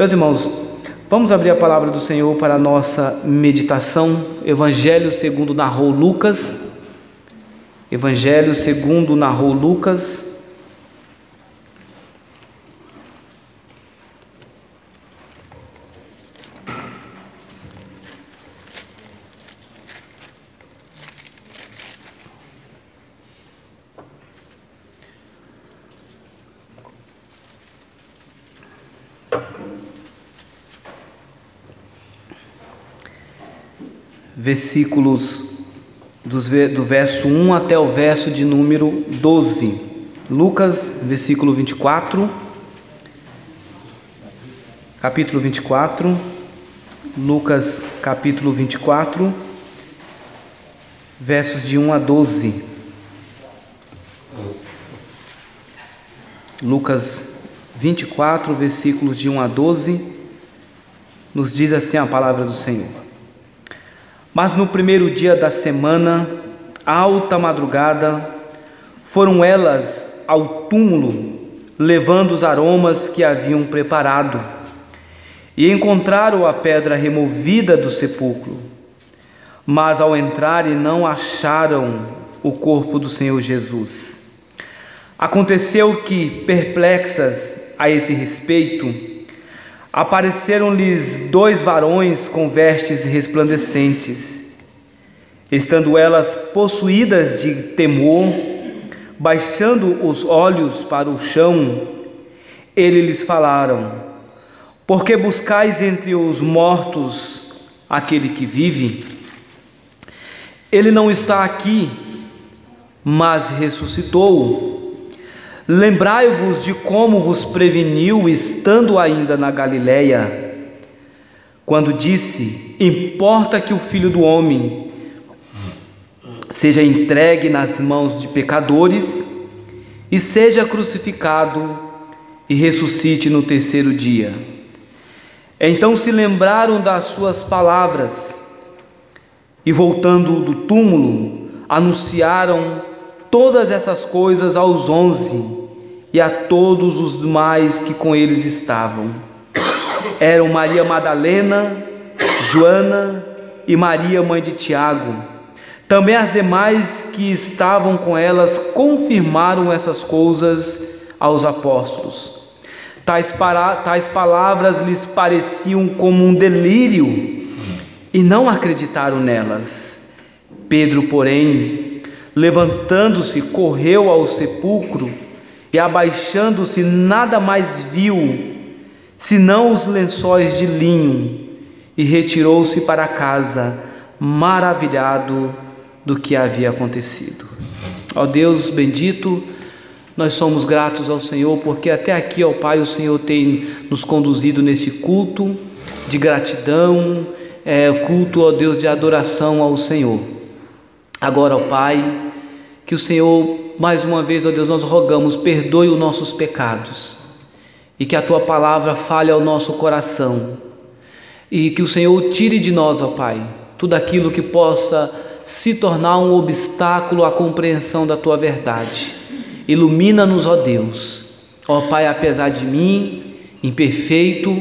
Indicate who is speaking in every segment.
Speaker 1: Meus irmãos, vamos abrir a palavra do Senhor para a nossa meditação. Evangelho segundo narrou Lucas. Evangelho segundo narrou Lucas. Versículos do verso 1 até o verso de número 12. Lucas, versículo 24. Capítulo 24. Lucas, capítulo 24. Versos de 1 a 12. Lucas 24, versículos de 1 a 12. Nos diz assim a palavra do Senhor. Mas no primeiro dia da semana, alta madrugada, foram elas ao túmulo, levando os aromas que haviam preparado, e encontraram a pedra removida do sepulcro. Mas ao entrarem não acharam o corpo do Senhor Jesus. Aconteceu que, perplexas a esse respeito, apareceram-lhes dois varões com vestes resplandecentes. Estando elas possuídas de temor, baixando os olhos para o chão, eles lhes falaram: por que buscais entre os mortos aquele que vive? Ele não está aqui, mas ressuscitou. Lembrai-vos de como vos preveniu, estando ainda na Galileia, quando disse: importa que o Filho do Homem seja entregue nas mãos de pecadores e seja crucificado e ressuscite no terceiro dia. Então se lembraram das suas palavras e, voltando do túmulo, anunciaram todas essas coisas aos 11 e a todos os demais que com eles estavam. Eram Maria Madalena, Joana e Maria, mãe de Tiago. Também as demais que estavam com elas confirmaram essas coisas aos apóstolos. Tais palavras lhes pareciam como um delírio e não acreditaram nelas. Pedro, porém, levantando-se, correu ao sepulcro e, abaixando-se, nada mais viu, senão os lençóis de linho, e retirou-se para casa, maravilhado do que havia acontecido. Ó Deus bendito, nós somos gratos ao Senhor, porque até aqui, ó Pai, o Senhor tem nos conduzido neste culto de gratidão, culto, ó Deus, de adoração ao Senhor. Agora, ó Pai, que o Senhor, mais uma vez, ó Deus, nós rogamos, perdoe os nossos pecados, e que a Tua palavra fale ao nosso coração, e que o Senhor tire de nós, ó Pai, tudo aquilo que possa se tornar um obstáculo à compreensão da Tua verdade. Ilumina-nos, ó Deus. Ó Pai, apesar de mim, imperfeito,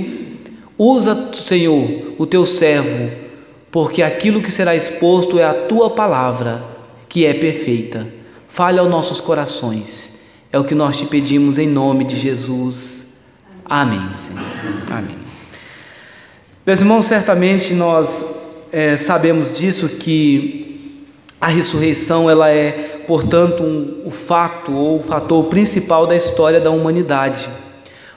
Speaker 1: usa, Senhor, o Teu servo, porque aquilo que será exposto é a Tua palavra, que é perfeita. Fale aos nossos corações. É o que nós te pedimos em nome de Jesus. Amém, Senhor. Amém. Meus irmãos, certamente nós sabemos disso, que a ressurreição ela é, portanto, o fato ou o fator principal da história da humanidade.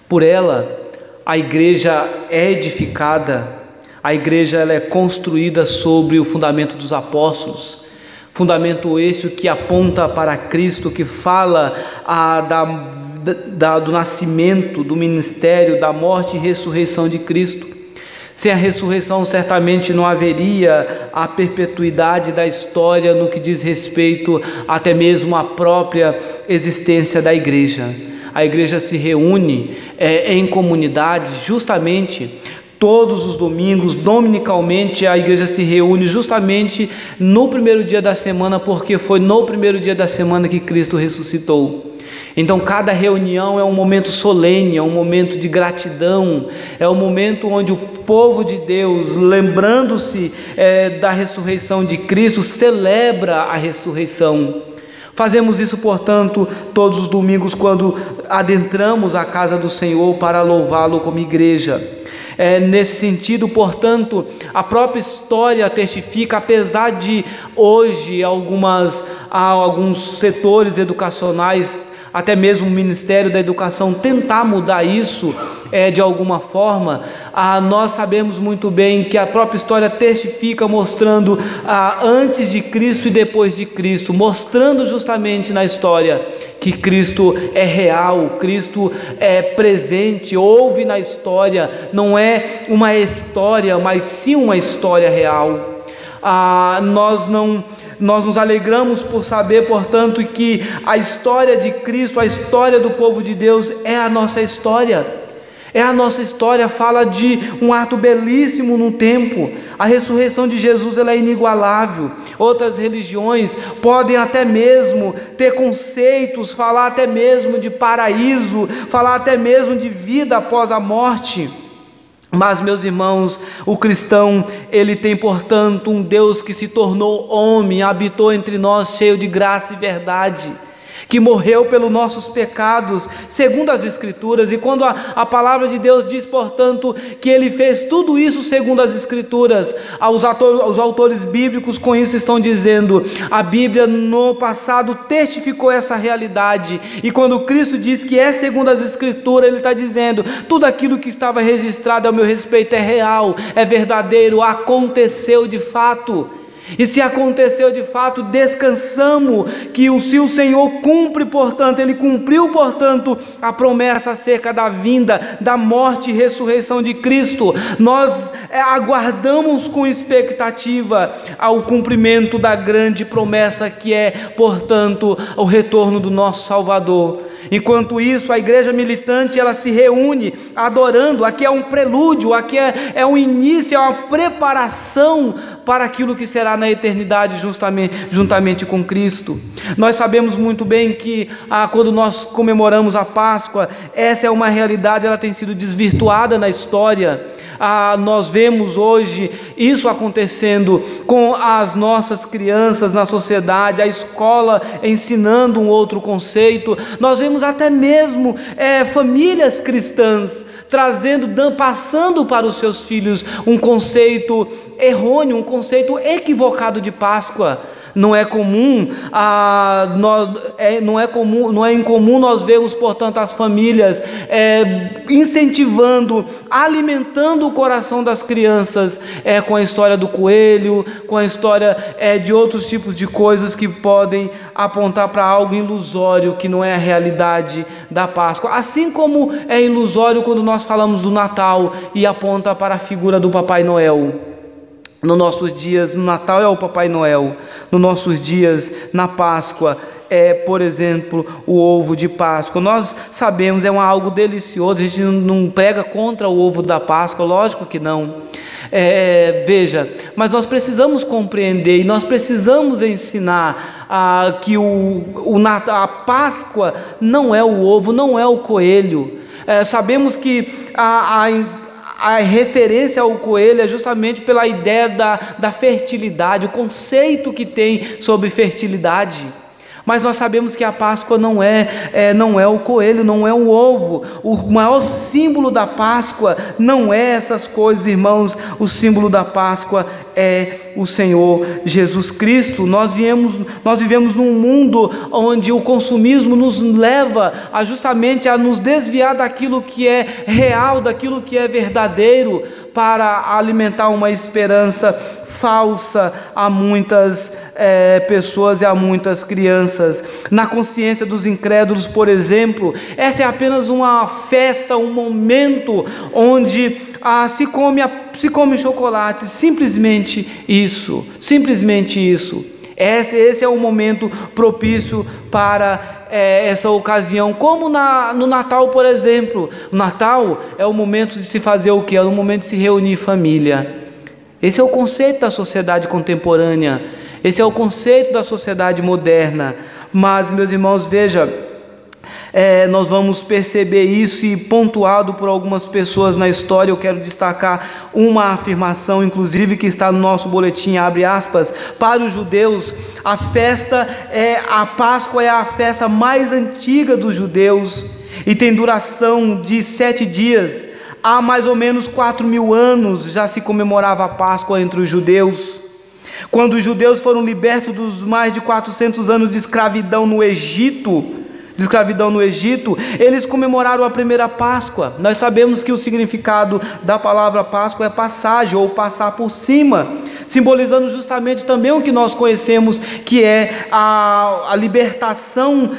Speaker 1: Por ela, a igreja é edificada, a igreja ela é construída sobre o fundamento dos apóstolos, fundamento esse que aponta para Cristo, que fala do nascimento, do ministério, da morte e ressurreição de Cristo. Sem a ressurreição, certamente não haveria a perpetuidade da história no que diz respeito até mesmo à própria existência da igreja. A igreja se reúne em comunidade justamente todos os domingos, dominicalmente. A igreja se reúne justamente no primeiro dia da semana, porque foi no primeiro dia da semana que Cristo ressuscitou. Então cada reunião é um momento solene, é um momento de gratidão, é um momento onde o povo de Deus, lembrando-se da ressurreição de Cristo, celebra a ressurreição. Fazemos isso, portanto, todos os domingos quando adentramos a casa do Senhor para louvá-lo como igreja. Nesse sentido, portanto, a própria história testifica, apesar de hoje alguns setores educacionais, até mesmo o Ministério da Educação, tentar mudar isso de alguma forma, nós sabemos muito bem que a própria história testifica, mostrando antes de Cristo e depois de Cristo, mostrando justamente na história que Cristo é real, Cristo é presente, houve na história, não é uma história, mas sim uma história real. Nós nos alegramos por saber, portanto, que a história de Cristo, a história do povo de Deus é a nossa história. É a nossa história, fala de um ato belíssimo no tempo. A ressurreição de Jesus, ela é inigualável. Outras religiões podem até mesmo ter conceitos, falar até mesmo de paraíso, falar até mesmo de vida após a morte. Mas, meus irmãos, o cristão, ele tem, portanto, um Deus que se tornou homem, habitou entre nós, cheio de graça e verdade, que morreu pelos nossos pecados, segundo as Escrituras. E quando a palavra de Deus diz, portanto, que Ele fez tudo isso segundo as Escrituras, os autores bíblicos com isso estão dizendo, a Bíblia no passado testificou essa realidade, e quando Cristo diz que é segundo as Escrituras, Ele está dizendo, tudo aquilo que estava registrado ao meu respeito é real, é verdadeiro, aconteceu de fato. E se aconteceu de fato, descansamos que se o Senhor cumpre, portanto, Ele cumpriu, portanto, a promessa acerca da vinda, da morte e ressurreição de Cristo. Nós aguardamos com expectativa ao cumprimento da grande promessa que é, portanto, o retorno do nosso Salvador. Enquanto isso, a igreja militante, ela se reúne adorando. Aqui é um prelúdio, aqui é um início, é uma preparação para aquilo que será na eternidade juntamente com Cristo. Nós sabemos muito bem que quando nós comemoramos a Páscoa, essa é uma realidade, ela tem sido desvirtuada na história. Nós vemos hoje isso acontecendo com as nossas crianças na sociedade, a escola ensinando um outro conceito. Nós vemos até mesmo famílias cristãs passando para os seus filhos um conceito errôneo, um conceito equivocado de Páscoa. Não é incomum nós vermos, portanto, as famílias incentivando, alimentando o coração das crianças com a história do coelho, com a história de outros tipos de coisas que podem apontar para algo ilusório, que não é a realidade da Páscoa. Assim como é ilusório quando nós falamos do Natal e aponta para a figura do Papai Noel. Nos nossos dias, no Natal é o Papai Noel, nos nossos dias, na Páscoa, por exemplo, o ovo de Páscoa. Nós sabemos, é algo delicioso, a gente não prega contra o ovo da Páscoa, lógico que não. Veja, mas nós precisamos compreender e nós precisamos ensinar que a Páscoa não é o ovo, não é o coelho. Sabemos que a referência ao coelho é justamente pela ideia da fertilidade, o conceito que tem sobre fertilidade. Mas nós sabemos que a Páscoa não é o coelho, não é o ovo. O maior símbolo da Páscoa não é essas coisas, irmãos. O símbolo da Páscoa é o Senhor Jesus Cristo. Nós vivemos num mundo onde o consumismo nos leva justamente a nos desviar daquilo que é real, daquilo que é verdadeiro, para alimentar uma esperança falsa a muitas pessoas e a muitas crianças. Na consciência dos incrédulos, por exemplo, essa é apenas uma festa, um momento onde se come chocolate, simplesmente isso. Esse é o momento propício para essa ocasião, como no Natal, por exemplo. O Natal é o momento de se fazer o quê? É o momento de se reunir família. Esse é o conceito da sociedade contemporânea, esse é o conceito da sociedade moderna. Mas, meus irmãos, veja, nós vamos perceber isso, e pontuado por algumas pessoas na história. Eu quero destacar uma afirmação, inclusive, que está no nosso boletim, abre aspas: para os judeus, a Páscoa é a festa mais antiga dos judeus e tem duração de 7 dias. Há mais ou menos 4.000 anos já se comemorava a Páscoa entre os judeus. Quando os judeus foram libertos dos mais de 400 anos de escravidão no Egito, eles comemoraram a primeira Páscoa. Nós sabemos que o significado da palavra Páscoa é passagem, ou passar por cima, simbolizando justamente também o que nós conhecemos, que é a libertação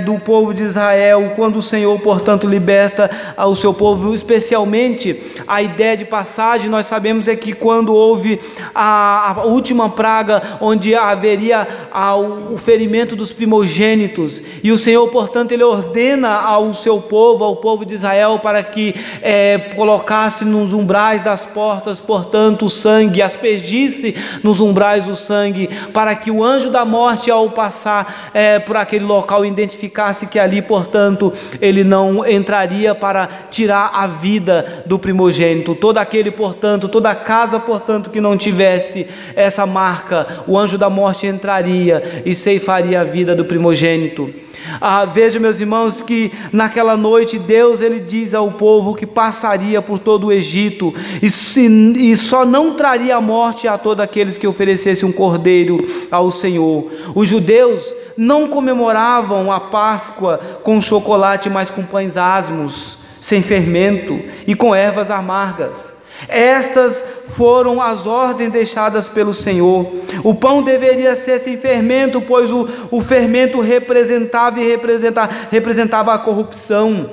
Speaker 1: do povo de Israel, quando o Senhor, portanto, liberta o seu povo. Especialmente a ideia de passagem, nós sabemos é que quando houve a última praga, onde haveria o ferimento dos primogênitos, e o Senhor, portanto, ele ordena ao seu povo, ao povo de Israel, para que colocasse nos umbrais das portas, portanto, o sangue, aspergisse nos umbrais o sangue, para que o anjo da morte, ao passar por aquele local, identificasse que ali, portanto, ele não entraria para tirar a vida do primogênito. Todo aquele, portanto, toda casa, portanto, que não tivesse essa marca, o anjo da morte entraria e ceifaria a vida do primogênito. Veja, meus irmãos, que naquela noite Deus, ele diz ao povo que passaria por todo o Egito e só não traria a morte a todos aqueles que oferecessem um cordeiro ao Senhor. Os judeus não comemoravam a Páscoa com chocolate, mas com pães asmos, sem fermento e com ervas amargas. Essas foram as ordens deixadas pelo Senhor. O pão deveria ser sem fermento, pois o fermento representava a corrupção.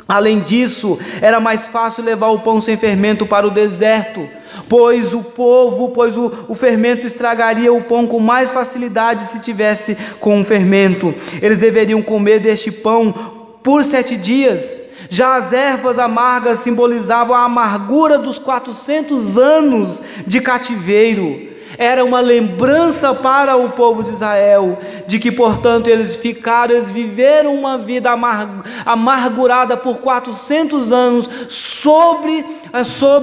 Speaker 1: Além disso, era mais fácil levar o pão sem fermento para o deserto, pois o fermento estragaria o pão com mais facilidade se tivesse com um fermento. Eles deveriam comer deste pão por 7 dias. Já as ervas amargas simbolizavam a amargura dos 400 anos de cativeiro. Era uma lembrança para o povo de Israel de que, portanto, eles viveram uma vida amargurada por 400 anos sob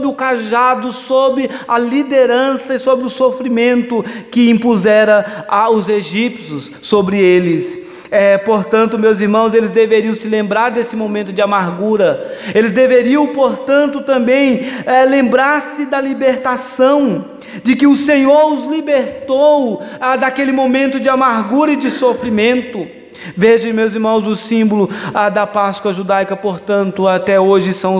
Speaker 1: o cajado, sob a liderança e sob o sofrimento que impusera aos egípcios sobre eles. Portanto, meus irmãos, eles deveriam se lembrar desse momento de amargura. Eles deveriam, portanto, também lembrar-se da libertação, de que o Senhor os libertou daquele momento de amargura e de sofrimento. Vejam, meus irmãos, o símbolo da Páscoa judaica, portanto, até hoje são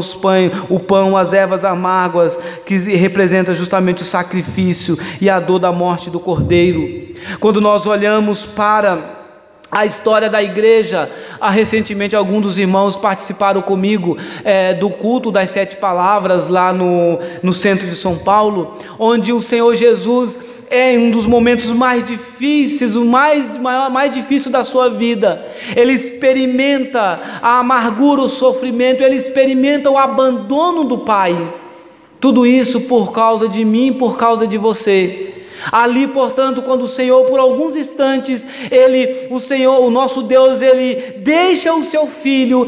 Speaker 1: o pão, as ervas amargas, que representa justamente o sacrifício e a dor da morte do cordeiro. Quando nós olhamos para a história da igreja, recentemente alguns dos irmãos participaram comigo do culto das 7 palavras lá no centro de São Paulo, onde o Senhor Jesus um dos momentos mais difíceis, o mais difícil da sua vida. Ele experimenta a amargura, o sofrimento, ele experimenta o abandono do Pai. Tudo isso por causa de mim, por causa de você. Ali, portanto, quando o Senhor, por alguns instantes, o nosso Deus, ele deixa o seu filho,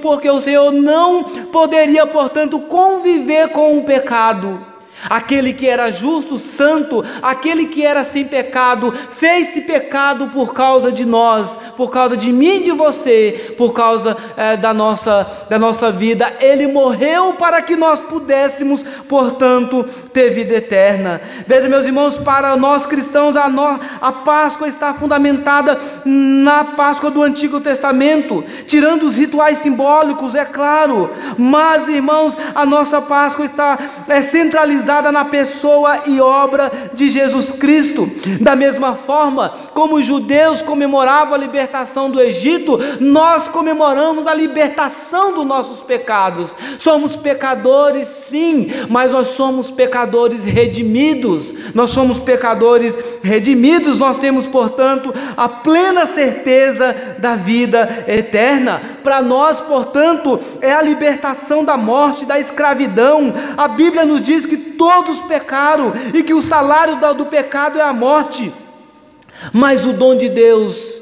Speaker 1: porque o Senhor não poderia, portanto, conviver com o pecado. Aquele que era justo, santo, aquele que era sem pecado, fez-se pecado por causa de nós, por causa de mim e de você, por causa da nossa vida. Ele morreu para que nós pudéssemos, portanto, ter vida eterna. Veja, meus irmãos, para nós cristãos, a Páscoa está fundamentada na Páscoa do Antigo Testamento, tirando os rituais simbólicos, é claro, mas, irmãos, a nossa Páscoa está centralizada na pessoa e obra de Jesus Cristo. Da mesma forma como os judeus comemoravam a libertação do Egito, nós comemoramos a libertação dos nossos pecados. Somos pecadores, sim, mas nós somos pecadores redimidos. Nós temos, portanto, a plena certeza da vida eterna. Para nós, portanto, é a libertação da morte, da escravidão. A Bíblia nos diz que todos pecaram e que o salário do pecado é a morte, mas o dom de Deus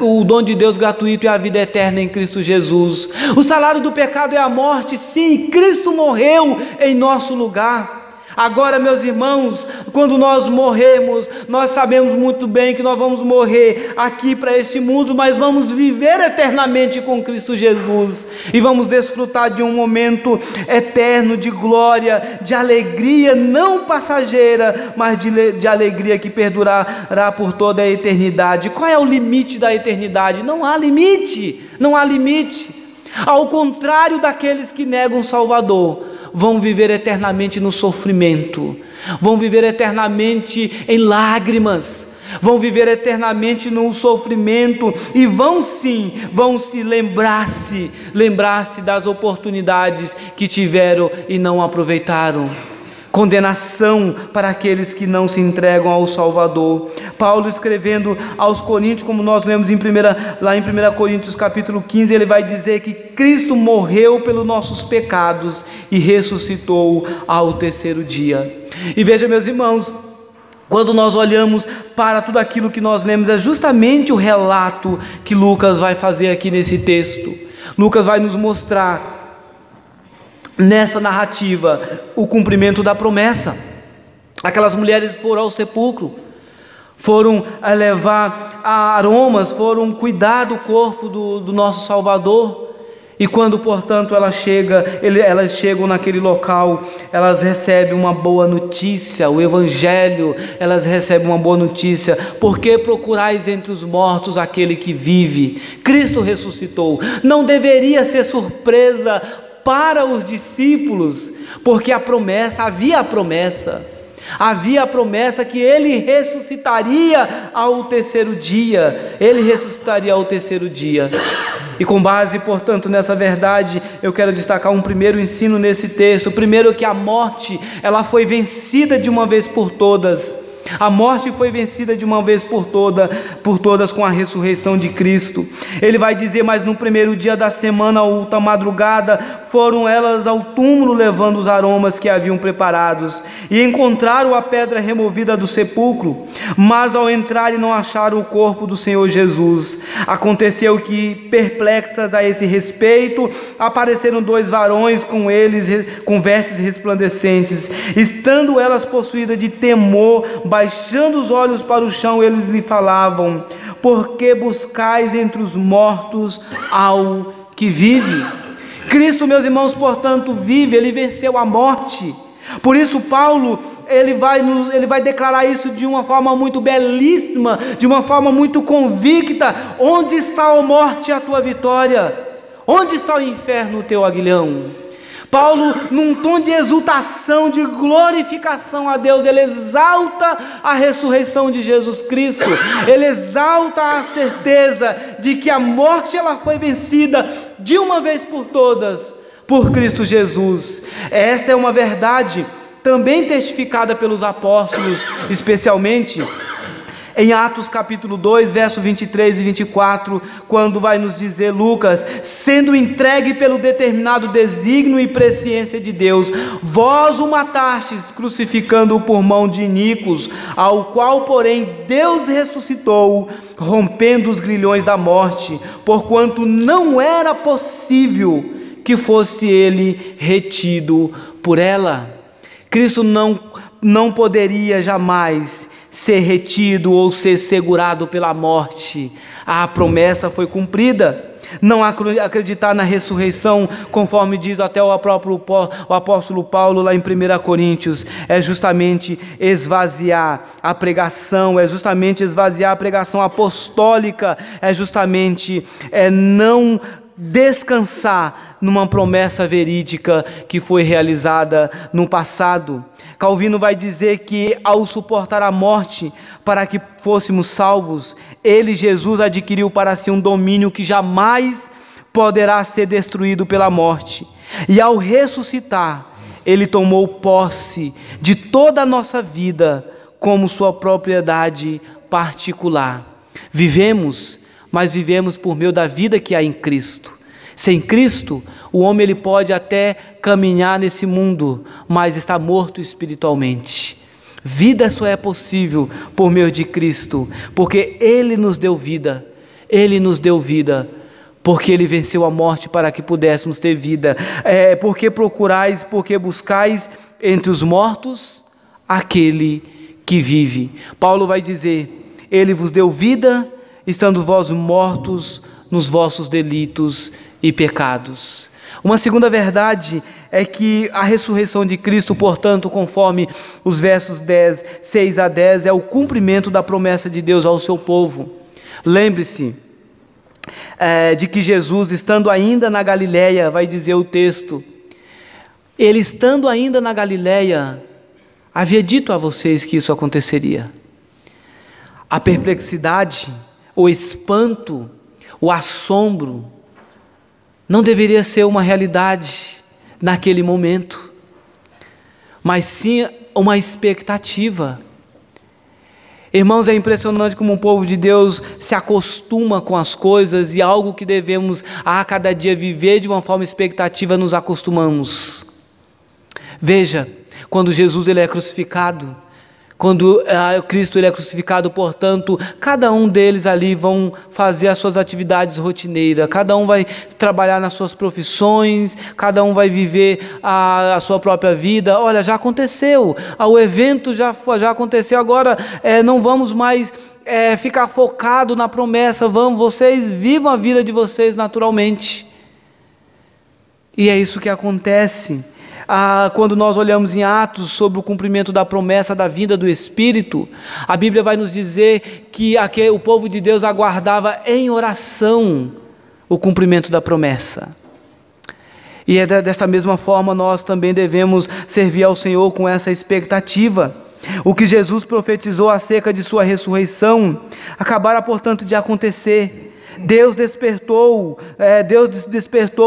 Speaker 1: o dom de Deus gratuito é a vida eterna em Cristo Jesus. O salário do pecado é a morte, sim, Cristo morreu em nosso lugar. Agora, meus irmãos, quando nós morremos, nós sabemos muito bem que nós vamos morrer aqui para este mundo, mas vamos viver eternamente com Cristo Jesus e vamos desfrutar de um momento eterno de glória, de alegria não passageira, mas de alegria que perdurará por toda a eternidade. Qual é o limite da eternidade? Não há limite, não há limite. Ao contrário daqueles que negam o Salvador, vão viver eternamente no sofrimento, vão viver eternamente em lágrimas, vão viver eternamente no sofrimento e vão se lembrar-se das oportunidades que tiveram e não aproveitaram. Condenação para aqueles que não se entregam ao Salvador. Paulo, escrevendo aos Coríntios, como nós lemos lá em 1 Coríntios capítulo 15, ele vai dizer que Cristo morreu pelos nossos pecados e ressuscitou ao terceiro dia. E veja, meus irmãos, quando nós olhamos para tudo aquilo que nós lemos, é justamente o relato que Lucas vai fazer aqui nesse texto. Lucas vai nos mostrar nessa narrativa o cumprimento da promessa. Aquelas mulheres foram ao sepulcro, foram levar aromas, foram cuidar do corpo do nosso Salvador, e quando, portanto, elas chegam naquele local, elas recebem uma boa notícia, o Evangelho, elas recebem uma boa notícia. Por que procurais entre os mortos aquele que vive? Cristo ressuscitou. Não deveria ser surpresa para os discípulos, porque havia a promessa que ele ressuscitaria ao terceiro dia, e com base, portanto, nessa verdade, eu quero destacar um primeiro ensino nesse texto. O primeiro é que a morte, ela foi vencida de uma vez por todas. A morte foi vencida de uma vez por todas com a ressurreição de Cristo. Ele vai dizer: mas no primeiro dia da semana, outra madrugada, foram elas ao túmulo levando os aromas que haviam preparados, e encontraram a pedra removida do sepulcro, mas ao entrarem não acharam o corpo do Senhor Jesus. Aconteceu que, perplexas a esse respeito, apareceram dois varões com vestes resplandecentes. Estando elas possuídas de temor, baixando os olhos para o chão, eles lhe falavam: por que buscais entre os mortos ao que vive? Cristo, meus irmãos, portanto, vive, ele venceu a morte. Por isso Paulo, ele vai declarar isso de uma forma muito belíssima, de uma forma muito convicta: onde está a morte, a tua vitória? Onde está o inferno, o teu aguilhão? Paulo, num tom de exultação, de glorificação a Deus, ele exalta a ressurreição de Jesus Cristo, ele exalta a certeza de que a morte, ela foi vencida de uma vez por todas por Cristo Jesus. Esta é uma verdade também testificada pelos apóstolos, especialmente em Atos capítulo 2, versos 23 e 24, quando vai nos dizer Lucas: sendo entregue pelo determinado desígnio e presciência de Deus, vós o matastes, crucificando-o por mão de iníquos, ao qual, porém, Deus ressuscitou, rompendo os grilhões da morte, porquanto não era possível que fosse ele retido por ela. Cristo não poderia jamais ser retido ou ser segurado pela morte. A promessa foi cumprida. Não acreditar na ressurreição, conforme diz até o apóstolo Paulo lá em 1 Coríntios, é justamente esvaziar a pregação, é justamente esvaziar a pregação apostólica, é justamente não descansar numa promessa verídica que foi realizada no passado. Calvino vai dizer que, ao suportar a morte para que fôssemos salvos, ele, Jesus, adquiriu para si um domínio que jamais poderá ser destruído pela morte, e ao ressuscitar, ele tomou posse de toda a nossa vida como sua propriedade particular. Vivemos, mas vivemos por meio da vida que há em Cristo. Sem Cristo, o homem ele pode até caminhar nesse mundo, mas está morto espiritualmente. Vida só é possível por meio de Cristo, porque Ele nos deu vida. Ele nos deu vida, porque Ele venceu a morte para que pudéssemos ter vida. Porque procurais, porque buscais entre os mortos aquele que vive. Paulo vai dizer: Ele vos deu vida, estando vós mortos nos vossos delitos e pecados. Uma segunda verdade é que a ressurreição de Cristo, portanto, conforme os versos 6 a 10, é o cumprimento da promessa de Deus ao seu povo. Lembre-se de que Jesus, estando ainda na Galileia, vai dizer o texto, Ele estando ainda na Galileia, havia dito a vocês que isso aconteceria. A perplexidade, o espanto, o assombro, não deveria ser uma realidade naquele momento, mas sim uma expectativa. Irmãos, é impressionante como o povo de Deus se acostuma com as coisas, e algo que devemos a cada dia viver de uma forma expectativa, nos acostumamos. Veja, quando Jesus ele é crucificado, quando Cristo ele é crucificado, portanto, cada um deles ali vão fazer as suas atividades rotineiras, cada um vai trabalhar nas suas profissões, cada um vai viver a sua própria vida. Olha, já aconteceu, o evento já aconteceu, agora não vamos mais ficar focado na promessa, vocês vivam a vida de vocês naturalmente. E é isso que acontece. Quando nós olhamos em Atos sobre o cumprimento da promessa da vinda do Espírito, a Bíblia vai nos dizer que o povo de Deus aguardava em oração o cumprimento da promessa. E é dessa mesma forma nós também devemos servir ao Senhor com essa expectativa. O que Jesus profetizou acerca de sua ressurreição acabara, portanto, de acontecer. Deus despertou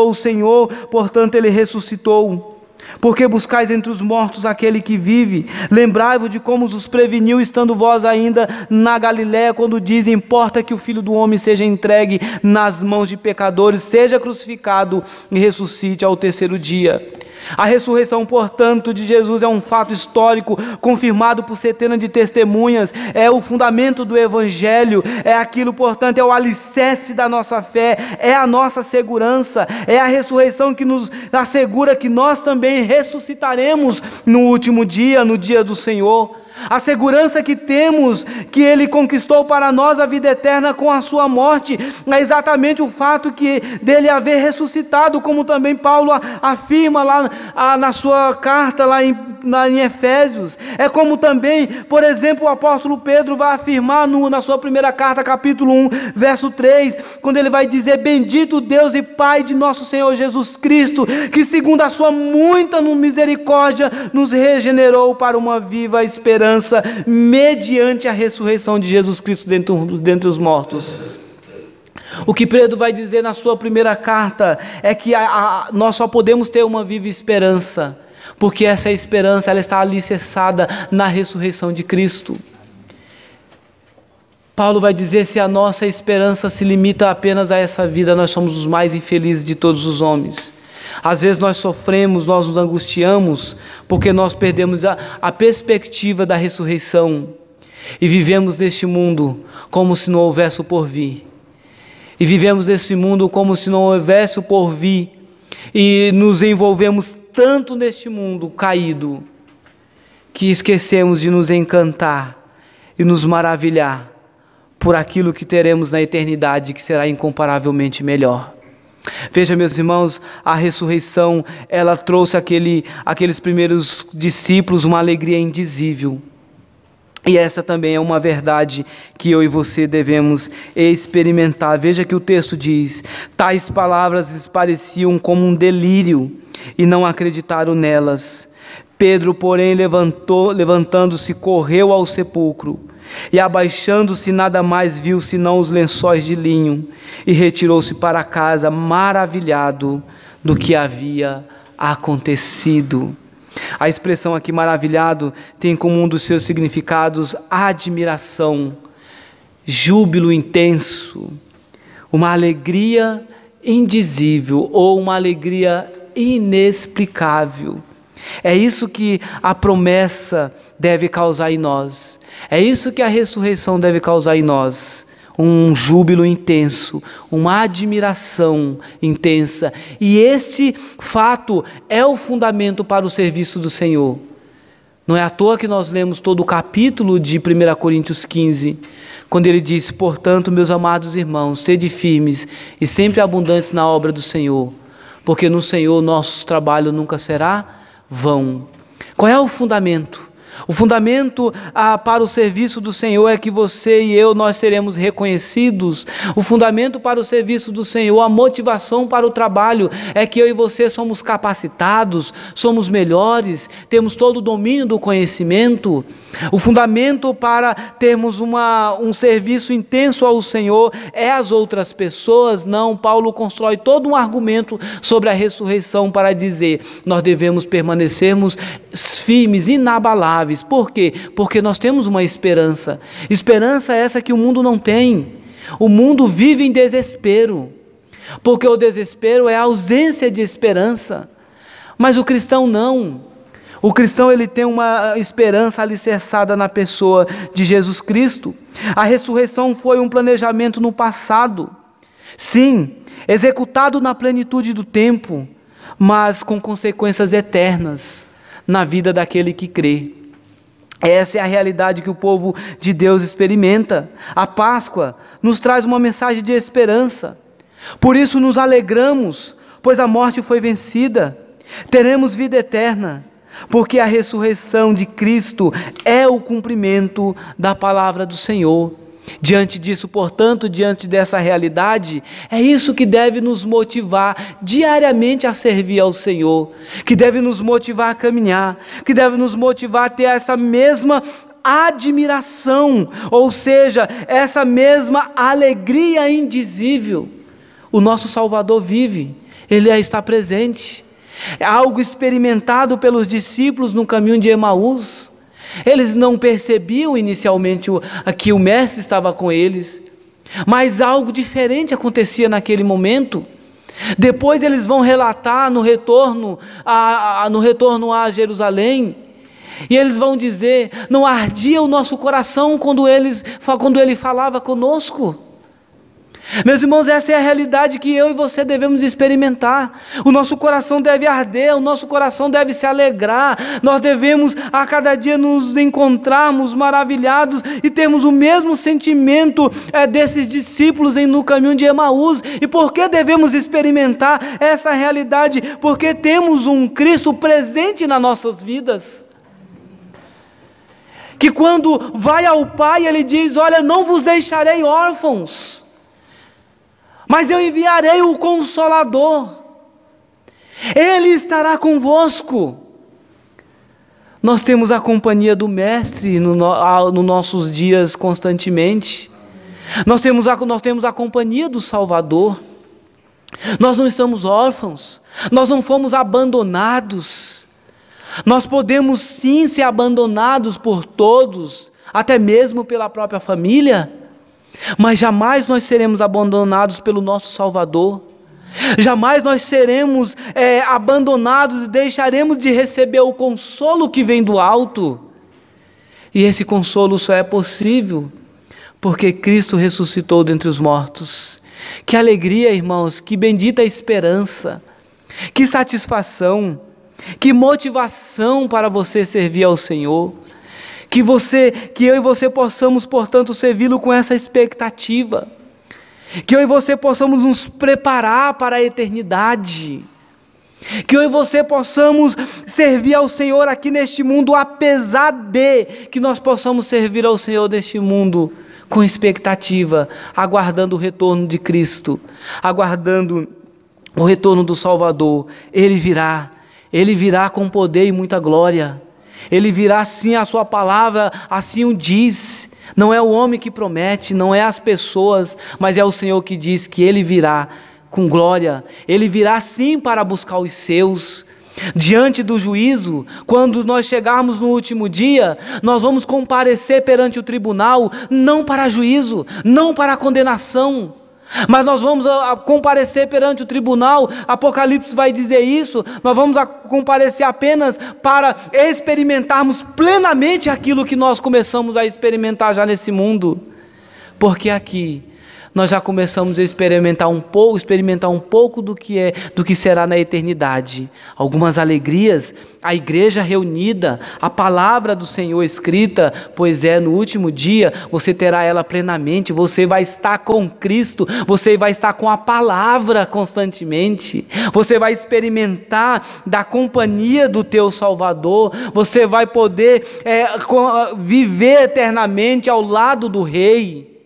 Speaker 1: o Senhor, portanto Ele ressuscitou. Porque buscais entre os mortos aquele que vive. Lembrai-vos de como os preveniu, estando vós ainda na Galiléia, quando diz: importa que o Filho do Homem seja entregue nas mãos de pecadores, seja crucificado e ressuscite ao terceiro dia. A ressurreição, portanto, de Jesus é um fato histórico, confirmado por centenas de testemunhas, é o fundamento do Evangelho, é aquilo, portanto, é o alicerce da nossa fé, é a nossa segurança, é a ressurreição que nos assegura que nós também ressuscitaremos no último dia, no dia do Senhor. A segurança que temos, que Ele conquistou para nós a vida eterna com a sua morte, é exatamente o fato dele haver ressuscitado, como também Paulo afirma lá na sua carta lá em Efésios. É como também, por exemplo, o apóstolo Pedro vai afirmar na sua primeira carta, capítulo 1, verso 3, quando ele vai dizer: bendito Deus e Pai de nosso Senhor Jesus Cristo, que segundo a sua muita misericórdia nos regenerou para uma viva esperança mediante a ressurreição de Jesus Cristo dentre os mortos. O que Pedro vai dizer na sua primeira carta é que nós só podemos ter uma viva esperança, porque essa esperança ela está alicerçada na ressurreição de Cristo. Paulo vai dizer: se a nossa esperança se limita apenas a essa vida, nós somos os mais infelizes de todos os homens. Às vezes nós sofremos, nós nos angustiamos, porque nós perdemos a perspectiva da ressurreição e vivemos neste mundo como se não houvesse o porvir. E vivemos neste mundo como se não houvesse o porvir, e nos envolvemos tanto neste mundo caído, que esquecemos de nos encantar e nos maravilhar por aquilo que teremos na eternidade, que será incomparavelmente melhor. Veja, meus irmãos, a ressurreição, ela trouxe aqueles primeiros discípulos uma alegria indizível. E essa também é uma verdade que eu e você devemos experimentar. Veja que o texto diz: tais palavras lhes pareciam como um delírio, e não acreditaram nelas. Pedro, porém, levantando-se, correu ao sepulcro, e abaixando-se nada mais viu senão os lençóis de linho, e retirou-se para casa maravilhado do que havia acontecido. A expressão aqui maravilhado tem como um dos seus significados admiração, júbilo intenso, uma alegria indizível ou uma alegria inexplicável. É isso que a promessa deve causar em nós. É isso que a ressurreição deve causar em nós. um júbilo intenso, uma admiração intensa. E este fato é o fundamento para o serviço do Senhor. Não é à toa que nós lemos todo o capítulo de 1 Coríntios 15, quando ele diz: portanto, meus amados irmãos, sede firmes e sempre abundantes na obra do Senhor, porque no Senhor nosso trabalho nunca será vão. Qual é o fundamento? O fundamento para o serviço do Senhor é que você e eu, nós seremos reconhecidos. O fundamento para o serviço do Senhor, a motivação para o trabalho, é que eu e você somos capacitados, somos melhores, temos todo o domínio do conhecimento. O fundamento para termos um serviço intenso ao Senhor é as outras pessoas. Não, Paulo constrói todo um argumento sobre a ressurreição para dizer: nós devemos permanecermos firmes, inabaláveis. Por quê? Porque nós temos uma esperança. Esperança essa que o mundo não tem. O mundo vive em desespero, porque o desespero é a ausência de esperança. Mas o cristão não. O cristão, ele tem uma esperança alicerçada na pessoa de Jesus Cristo. A ressurreição foi um planejamento no passado, sim, executado na plenitude do tempo, mas com consequências eternas na vida daquele que crê. Essa é a realidade que o povo de Deus experimenta. A Páscoa nos traz uma mensagem de esperança. Por isso nos alegramos, pois a morte foi vencida. Teremos vida eterna, porque a ressurreição de Cristo é o cumprimento da palavra do Senhor. Diante disso, portanto, diante dessa realidade, é isso que deve nos motivar diariamente a servir ao Senhor, que deve nos motivar a caminhar, que deve nos motivar a ter essa mesma admiração, ou seja, essa mesma alegria indizível. O nosso Salvador vive, Ele está presente. É algo experimentado pelos discípulos no caminho de Emaús. Eles não percebiam inicialmente que o Mestre estava com eles, mas algo diferente acontecia naquele momento. Depois eles vão relatar no retorno a Jerusalém, e eles vão dizer: não ardia o nosso coração quando Ele falava conosco? Meus irmãos, essa é a realidade que eu e você devemos experimentar. O nosso coração deve arder, o nosso coração deve se alegrar. Nós devemos a cada dia nos encontrarmos maravilhados e termos o mesmo sentimento desses discípulos no caminho de Emaús. E por que devemos experimentar essa realidade? Porque temos um Cristo presente nas nossas vidas, que quando vai ao Pai, Ele diz: olha, não vos deixarei órfãos, mas eu enviarei o Consolador, Ele estará convosco. Nós temos a companhia do Mestre nos nossos dias constantemente. Nós temos a companhia do Salvador. Nós não estamos órfãos, nós não fomos abandonados. Nós podemos sim ser abandonados por todos, até mesmo pela própria família, mas jamais nós seremos abandonados pelo nosso Salvador. Jamais nós seremos abandonados e deixaremos de receber o consolo que vem do alto. E esse consolo só é possível porque Cristo ressuscitou dentre os mortos. Que alegria, irmãos, que bendita esperança, que satisfação, que motivação para você servir ao Senhor. Que eu e você possamos, portanto, servi-lo com essa expectativa. Que eu e você possamos nos preparar para a eternidade. Que eu e você possamos servir ao Senhor aqui neste mundo, apesar de que nós possamos servir ao Senhor neste mundo com expectativa, aguardando o retorno de Cristo, aguardando o retorno do Salvador. Ele virá com poder e muita glória. Ele virá sim, a sua palavra assim o diz. Não é o homem que promete, não é as pessoas, mas é o Senhor que diz que Ele virá com glória. Ele virá sim para buscar os seus. Diante do juízo, quando nós chegarmos no último dia, nós vamos comparecer perante o tribunal, não para juízo, não para condenação, mas nós vamos comparecer perante o tribunal. Apocalipse vai dizer isso. Nós vamos comparecer apenas para experimentarmos plenamente aquilo que nós começamos a experimentar já nesse mundo. porque aqui nós já começamos a experimentar um pouco do que será na eternidade. Algumas alegrias, a igreja reunida, a palavra do Senhor escrita, pois no último dia você terá ela plenamente, você vai estar com Cristo, você vai estar com a palavra constantemente, você vai experimentar da companhia do teu Salvador, você vai poder viver eternamente ao lado do Rei.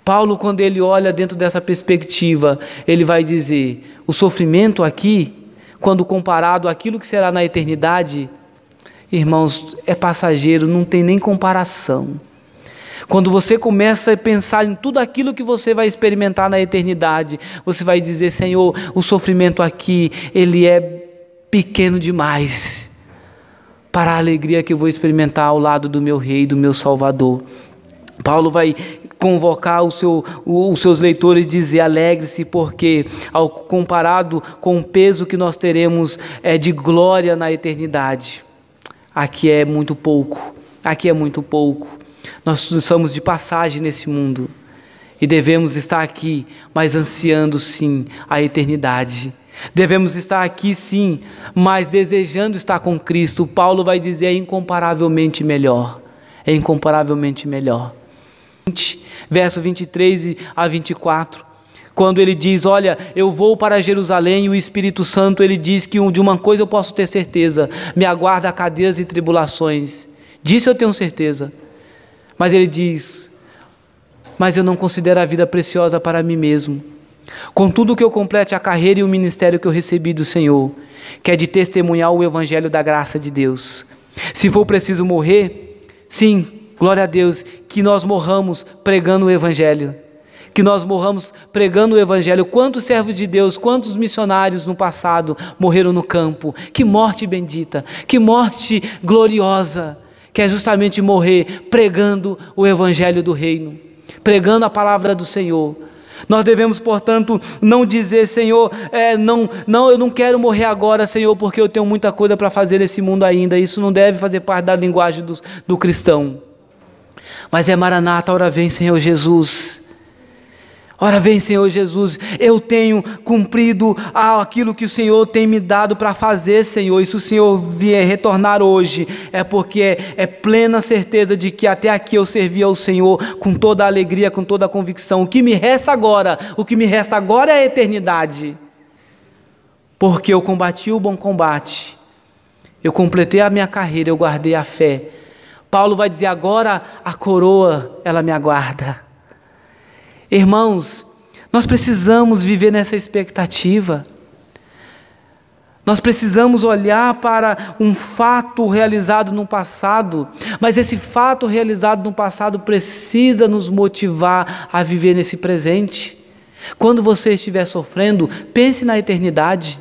Speaker 1: Paulo, quando ele olha dentro dessa perspectiva, ele vai dizer, o sofrimento aqui, quando comparado àquilo que será na eternidade, irmãos, é passageiro, não tem nem comparação. Quando você começa a pensar em tudo aquilo que você vai experimentar na eternidade, você vai dizer, Senhor, o sofrimento aqui, ele é pequeno demais para a alegria que eu vou experimentar ao lado do meu Rei, do meu Salvador. Paulo vai convocar os seus leitores e dizer, alegre-se, porque comparado com o peso que nós teremos de glória na eternidade, aqui é muito pouco, nós somos de passagem nesse mundo, e devemos estar aqui, mas ansiando sim a eternidade, devemos estar aqui sim, mas desejando estar com Cristo. Paulo vai dizer, é incomparavelmente melhor, verso 23 a 24, quando ele diz, olha, eu vou para Jerusalém, e o Espírito Santo, ele diz que de uma coisa eu posso ter certeza, me aguarda cadeias e tribulações, disso eu tenho certeza, mas ele diz, mas eu não considero a vida preciosa para mim mesmo, contudo que eu complete a carreira e o ministério que eu recebi do Senhor, que é de testemunhar o evangelho da graça de Deus, se for preciso morrer, sim, glória a Deus, que nós morramos pregando o Evangelho, quantos servos de Deus, quantos missionários no passado morreram no campo, que morte bendita, que morte gloriosa, que é justamente morrer pregando o Evangelho do Reino, pregando a palavra do Senhor. Nós devemos, portanto, não dizer, Senhor, eu não quero morrer agora, Senhor, porque eu tenho muita coisa para fazer nesse mundo ainda. Isso não deve fazer parte da linguagem do cristão. Mas Maranata, ora vem, Senhor Jesus. Ora vem, Senhor Jesus, eu tenho cumprido aquilo que o Senhor tem me dado para fazer, Senhor, e se o Senhor vier retornar hoje, é porque é plena certeza de que até aqui eu servi ao Senhor com toda a alegria, com toda a convicção. O que me resta agora é a eternidade, porque eu combati o bom combate, eu completei a minha carreira, eu guardei a fé. Paulo vai dizer, agora a coroa, ela me aguarda. Irmãos, nós precisamos viver nessa expectativa. Nós precisamos olhar para um fato realizado no passado, mas esse fato realizado no passado precisa nos motivar a viver nesse presente. Quando você estiver sofrendo, pense na eternidade.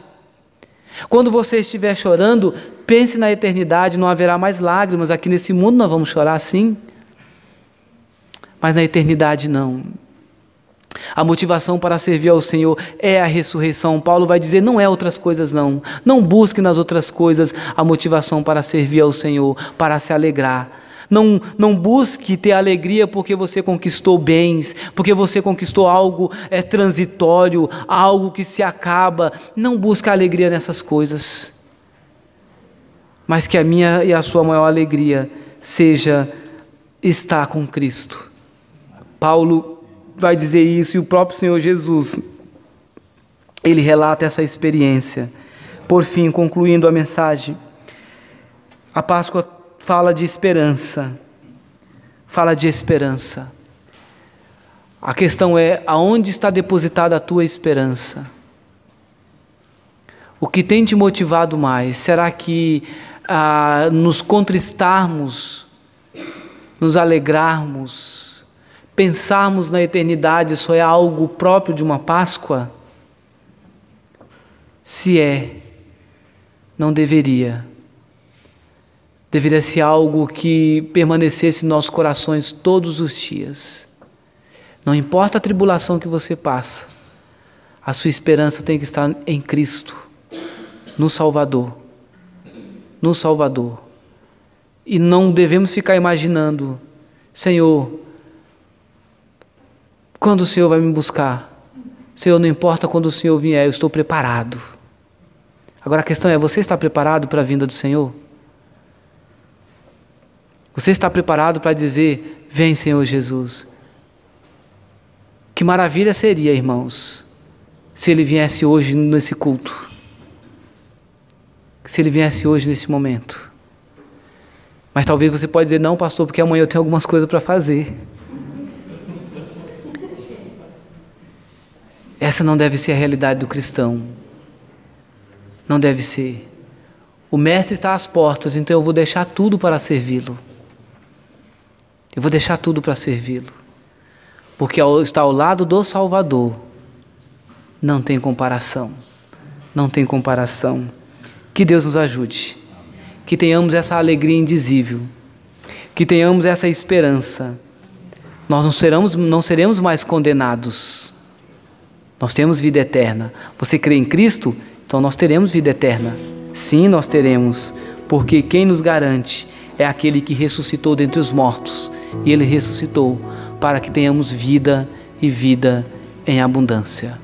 Speaker 1: Quando você estiver chorando, pense na eternidade, não haverá mais lágrimas. Aqui nesse mundo nós vamos chorar sim, mas na eternidade não. A motivação para servir ao Senhor é a ressurreição. Paulo vai dizer, não é outras coisas não. Não busque nas outras coisas a motivação para servir ao Senhor, para se alegrar. Não busque ter alegria porque você conquistou bens, porque você conquistou algo transitório, algo que se acaba. Não busque alegria nessas coisas. Mas que a minha e a sua maior alegria seja estar com Cristo. Paulo vai dizer isso, e o próprio Senhor Jesus, ele relata essa experiência. Por fim, concluindo a mensagem, a Páscoa fala de esperança, A questão é, aonde está depositada a tua esperança? O que tem te motivado mais? Será que nos contristarmos, nos alegrarmos, pensarmos na eternidade só é algo próprio de uma Páscoa? Se não deveria. Deveria ser algo que permanecesse em nossos corações todos os dias. Não importa a tribulação que você passa, a sua esperança tem que estar em Cristo, no Salvador. E não devemos ficar imaginando, Senhor, Quando o Senhor vai me buscar? Senhor, não importa quando o Senhor vier, eu estou preparado. Agora a questão é, você está preparado para a vinda do Senhor? Você está preparado para dizer, vem Senhor Jesus? Que maravilha seria, irmãos, se Ele viesse hoje nesse culto. Se Ele viesse hoje nesse momento. Mas talvez você pode dizer, não pastor, porque amanhã eu tenho algumas coisas para fazer. Essa não deve ser a realidade do cristão. Não deve ser. O mestre está às portas, então eu vou deixar tudo para servi-lo. Eu vou deixar tudo para servi-lo. Porque estar ao lado do Salvador não tem comparação. Não tem comparação. Que Deus nos ajude. Que tenhamos essa alegria indizível. Que tenhamos essa esperança. Nós não seremos mais condenados. Nós temos vida eterna. Você crê em Cristo? Então nós teremos vida eterna. Sim, nós teremos. Porque quem nos garante é aquele que ressuscitou dentre os mortos. E Ele ressuscitou para que tenhamos vida e vida em abundância.